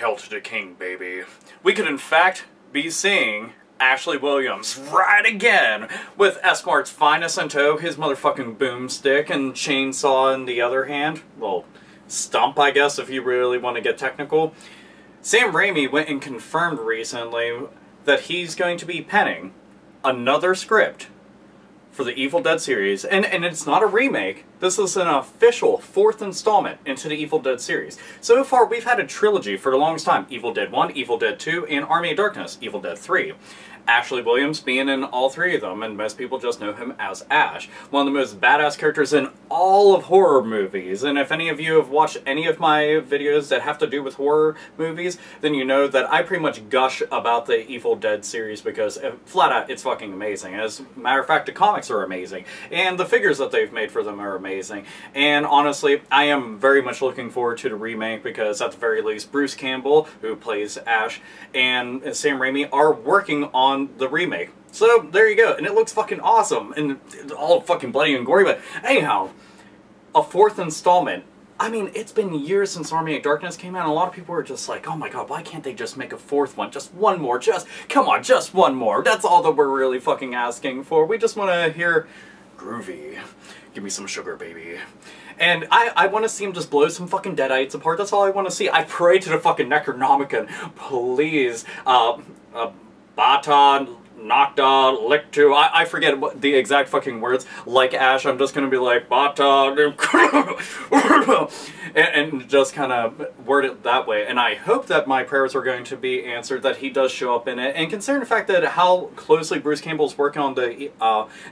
Hail to the King, baby. We could in fact be seeing Ashley Williams right again with S-Mart's finest in tow, his motherfucking boomstick and chainsaw in the other hand. Well, stump, I guess, if you really want to get technical. Sam Raimi went and confirmed recently that he's going to be penning another script for the Evil Dead series, and it's not a remake. This is an official 4th installment into the Evil Dead series. So far, we've had a trilogy for the longest time. Evil Dead 1, Evil Dead 2, and Army of Darkness, Evil Dead 3. Ashley Williams being in all 3 of them, and most people just know him as Ash. One of the most badass characters in all of horror movies, and if any of you have watched any of my videos that have to do with horror movies, then you know that I pretty much gush about the Evil Dead series because, flat out, it's fucking amazing. As a matter of fact, the comics are amazing, and the figures that they've made for them are amazing. And honestly, I am very much looking forward to the remake because, at the very least, Bruce Campbell, who plays Ash, and Sam Raimi are working on the remake. So, there you go. And it looks fucking awesome. And all fucking bloody and gory, but anyhow, a 4th installment. I mean, it's been years since Army of Darkness came out, and a lot of people were just like, oh my god, why can't they just make a 4th one? Just one more. Come on, just one more. That's all that we're really fucking asking for. We just want to hear groovy. Give me some sugar, baby. And I want to see him just blow some fucking deadites apart. That's all I want to see. I pray to the fucking Necronomicon. Please. Bata, Nocta, Lictu, I forget what the exact fucking words. Like Ash, I'm just gonna be like, Bata, and just kind of word it that way. And I hope that my prayers are going to be answered, that he does show up in it. And considering the fact that how closely Bruce Campbell's working on the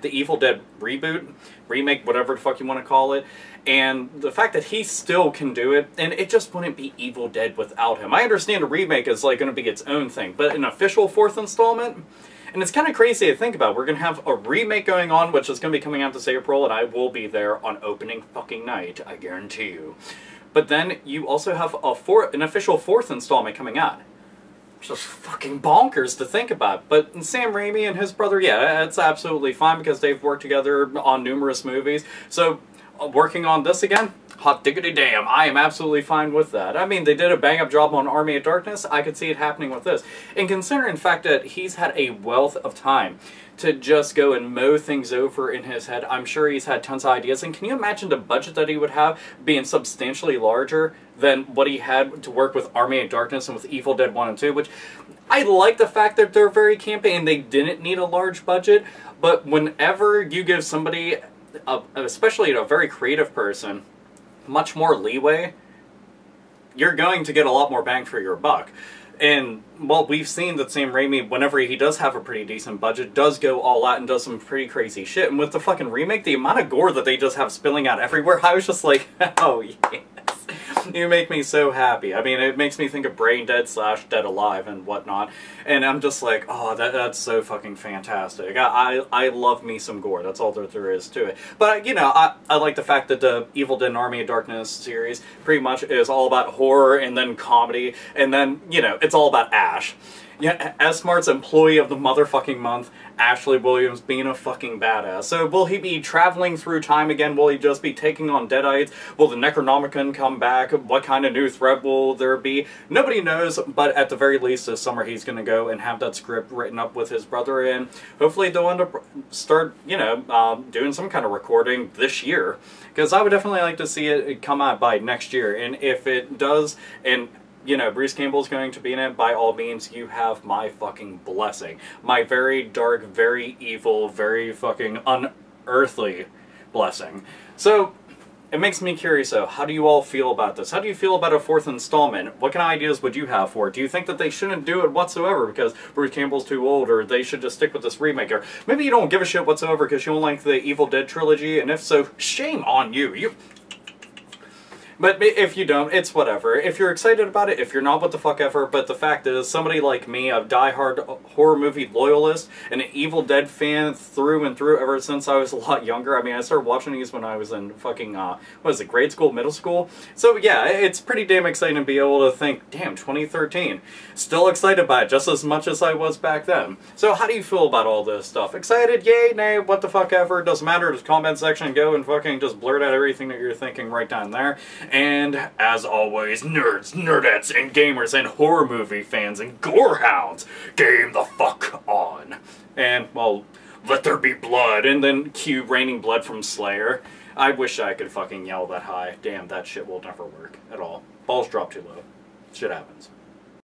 Evil Dead reboot, remake, whatever the fuck you want to call it, and the fact that he still can do it, and it just wouldn't be Evil Dead without him. I understand a remake is like going to be its own thing, but an official 4th installment, and it's kind of crazy to think about. We're going to have a remake going on, which is going to be coming out this April, and I will be there on opening fucking night, I guarantee you. But then you also have an official 4th installment coming out. It's just fucking bonkers to think about. But Sam Raimi and his brother, yeah, it's absolutely fine because they've worked together on numerous movies. So, working on this again? Hot diggity damn, I am absolutely fine with that. I mean, they did a bang-up job on Army of Darkness, I could see it happening with this. And considering the fact that he's had a wealth of time to just go and mow things over in his head, I'm sure he's had tons of ideas. And can you imagine the budget that he would have being substantially larger than what he had to work with Army of Darkness and with Evil Dead 1 and 2, which I like the fact that they're very campy and they didn't need a large budget, but whenever you give somebody, especially a very creative person, much more leeway, you're going to get a lot more bang for your buck. And, well, we've seen that Sam Raimi, whenever he does have a pretty decent budget, does go all out and does some pretty crazy shit. And with the fucking remake, the amount of gore that they just have spilling out everywhere, I was just like, oh yes. You make me so happy. I mean, it makes me think of Brain Dead / Dead Alive and whatnot. And I'm just like, oh, that's so fucking fantastic. I love me some gore. That's all that there is to it. But, you know, I like the fact that the Evil Dead and Army of Darkness series pretty much is all about horror and then comedy. And then, you know, it's all about Ash. Yeah, S-Mart's Employee of the Motherfucking Month, Ashley Williams being a fucking badass. So will he be traveling through time again? Will he just be taking on deadites? Will the Necronomicon come back? What kind of new threat will there be? Nobody knows, but at the very least this summer he's going to go and have that script written up with his brother, and hopefully they'll end up doing some kind of recording this year. Because I would definitely like to see it come out by next year, and if it does, and you know, Bruce Campbell's going to be in it, by all means, you have my fucking blessing. My very dark, very evil, very fucking unearthly blessing. So, it makes me curious though, how do you all feel about this? How do you feel about a 4th installment? What kind of ideas would you have for it? Do you think that they shouldn't do it whatsoever because Bruce Campbell's too old, or they should just stick with this remake? Or maybe you don't give a shit whatsoever because you don't like the Evil Dead trilogy, and if so, shame on you. But if you don't, it's whatever. If you're excited about it, if you're not, what the fuck ever. But the fact is, somebody like me, a diehard horror movie loyalist, and an Evil Dead fan through and through ever since I was a lot younger. I mean, I started watching these when I was in fucking, what is it, grade school, middle school? So yeah, it's pretty damn exciting to be able to think, damn, 2013. Still excited by it, just as much as I was back then. So how do you feel about all this stuff? Excited? Yay? Nay? What the fuck ever? Doesn't matter. Just comment section, go and fucking just blurt out everything that you're thinking right down there. And, as always, nerds, nerdettes, and gamers, and horror movie fans, and gorehounds, game the fuck on. And, well, let there be blood, and then cue raining blood from Slayer. I wish I could fucking yell that high. Damn, that shit will never work at all. Balls drop too low. Shit happens.